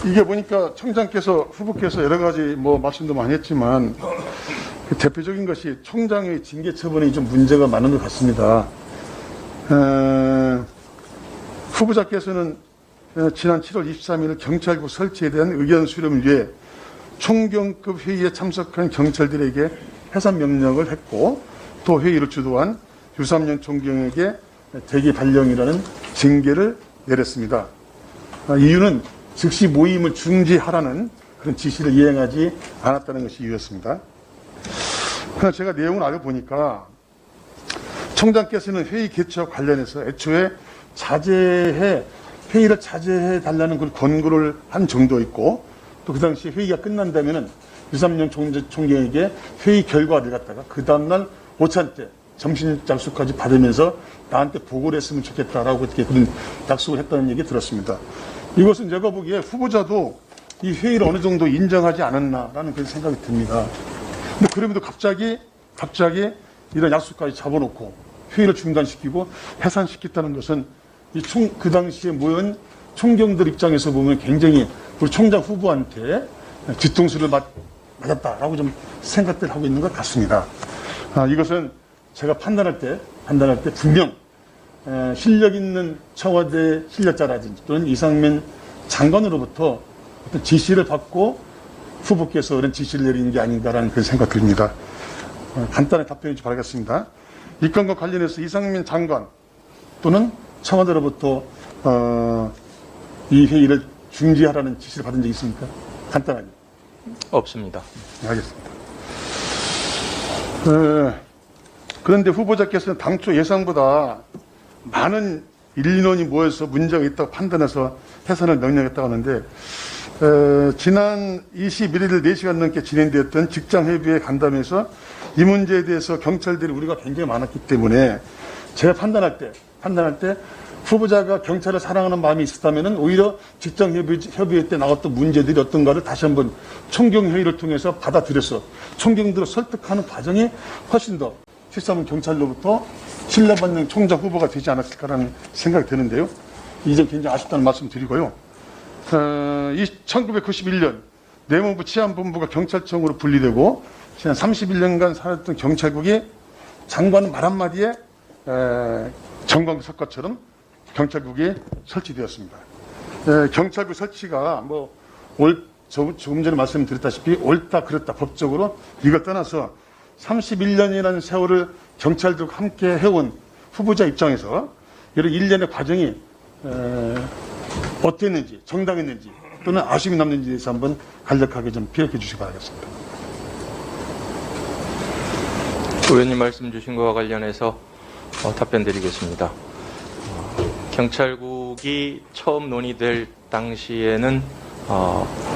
이게 보니까 총장께서, 후보께서 여러 가지 뭐 말씀도 많이 했지만, 그 대표적인 것이 총장의 징계 처분이 좀 문제가 많은 것 같습니다. 후보자께서는 지난 7월 23일 경찰국 설치에 대한 의견 수렴을 위해 총경급 회의에 참석한 경찰들에게 해산 명령을 했고, 또 회의를 주도한 유삼년 총경에게 대기 발령이라는 징계를 내렸습니다. 이유는 즉시 모임을 중지하라는 그런 지시를 이행하지 않았다는 것이 이유였습니다. 그러나 제가 내용을 알아보니까 총장께서는 회의 개최와 관련해서 애초에 회의를 자제해 달라는 그 권고를 한 정도 있고, 또 그 당시 회의가 끝난다면은 유삼년 총경에게 회의 결과를 갖다가 그 다음날 오찬 때 점심 약속까지 받으면서 나한테 보고를 했으면 좋겠다라고 이렇게 그런 약속을 했다는 얘기 들었습니다. 이것은 제가 보기에 후보자도 이 회의를 어느 정도 인정하지 않았나라는 그런 생각이 듭니다. 근데 그럼에도 갑자기 이런 약속까지 잡아놓고 회의를 중단시키고 해산시켰다는 것은 그 당시에 모인 총경들 입장에서 보면 굉장히 우리 총장 후보한테 뒤통수를 맞았다라고 좀 생각들 하고 있는 것 같습니다. 이것은 제가 판단할 때 분명 실력 있는 청와대 실력자라든지 또는 이상민 장관으로부터 어떤 지시를 받고 후보께서 그런 지시를 내린 게 아닌가라는 그런 생각이 듭니다. 간단하게 답변해 주시기 바라겠습니다. 이 건과 관련해서 이상민 장관 또는 청와대로부터 이 회의를 중지하라는 지시를 받은 적이 있습니까? 간단하게. 없습니다. 네, 알겠습니다. 그런데 후보자께서는 당초 예상보다 많은 인원이 모여서 문제가 있다고 판단해서 해산을 명령했다고 하는데, 지난 21일 4시간 넘게 진행되었던 직장협의회 간담회에서 이 문제에 대해서 경찰들이 우리가 굉장히 많았기 때문에 제가 판단할 때 후보자가 경찰을 사랑하는 마음이 있었다면 오히려 직장협의회 때 나왔던 문제들이 어떤가를 다시 한번 총경회의를 통해서 받아들여서 총경들을 설득하는 과정이 훨씬 더 실상은 경찰로부터 신뢰받는 총장 후보가 되지 않았을까라는 생각이 드는데요. 이 점 굉장히 아쉽다는 말씀 드리고요. 1991년 내무부 치안본부가 경찰청으로 분리되고 지난 31년간 살았던 경찰국이 장관 말 한마디에 정광 석가처럼 경찰국이 설치되었습니다. 경찰국 설치가 조금 전에 말씀드렸다시피 옳다 그렇다 법적으로 이걸 떠나서 31년이라는 세월을 경찰들과 함께 해온 후보자 입장에서 이런 일련의 과정이 어땠는지, 정당했는지 또는 아쉬움이 남는지에 대해서 한번 간략하게 좀 피력해 주시기 바라겠습니다. 의원님 말씀 주신 것과 관련해서 답변 드리겠습니다. 경찰국이 처음 논의될 당시에는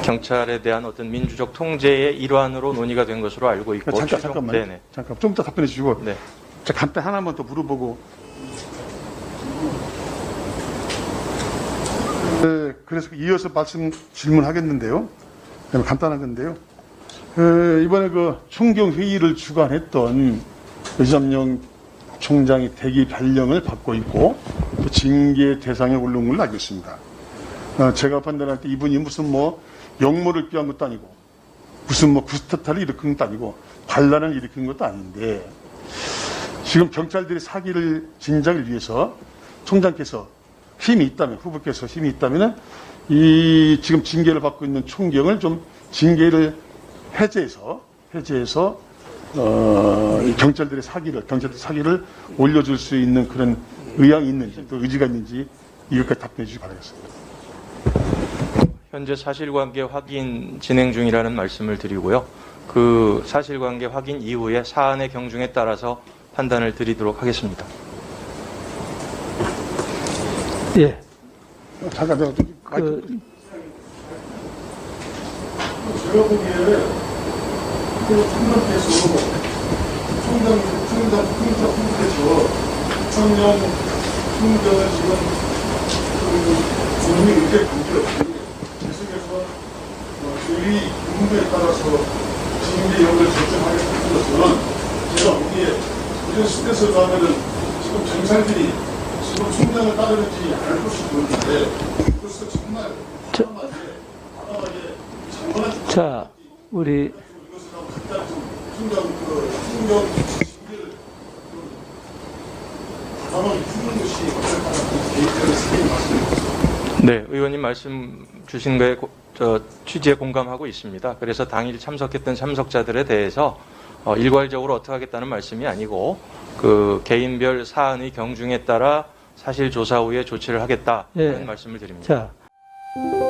경찰에 대한 어떤 민주적 통제의 일환으로 논의가 된 것으로 알고 있고. 잠깐만요. 네네. 잠깐 좀 더 답변해 주시고. 네. 제가 간단 하나만 더 물어보고. 네, 그래서 이어서 질문하겠는데요. 간단한 건데요. 이번에 그 총경 회의를 주관했던 유삼영 총장이 대기 발령을 받고 있고 또 징계 대상에 오른 걸로 알고 있습니다. 제가 판단할 때 이분이 무슨 역모를 꾀한 것도 아니고 무슨 구스타타를 일으킨 것도 아니고 반란을 일으킨 것도 아닌데 지금 경찰들이 사기를 진작을 위해서 총장께서 힘이 있다면 후보께서 힘이 있다면은 이 지금 징계를 받고 있는 총경을 좀 징계를 해제해서 이 경찰들 사기를 올려줄 수 있는 그런 의향이 있는지 또 의지가 있는지 이것까지 답변해 주시기 바라겠습니다. 현재 사실관계 확인 진행 중이라는 말씀을 드리고요. 그 사실관계 확인 이후에 사안의 경중에 따라서 판단을 드리도록 하겠습니다. 예. 잠깐 제가 제가 보기에 총장께서 총장을 지금 본인이 의제 관계없이 계속해서 저희 의무에 따라서 징계 여부를 결정하겠다는 것은 제가 보기에 이런 스트레스를 가면은 지금 경찰들이 지금 총장을 따르는지 알고 싶은데 그래서 정말 자, 우리 네, 의원님 말씀 주신 거에 취지에 공감하고 있습니다. 그래서 당일 참석했던 참석자들에 대해서 일괄적으로 어떻게 하겠다는 말씀이 아니고 그 개인별 사안의 경중에 따라 사실 조사 후에 조치를 하겠다는 예. 말씀을 드립니다. 자.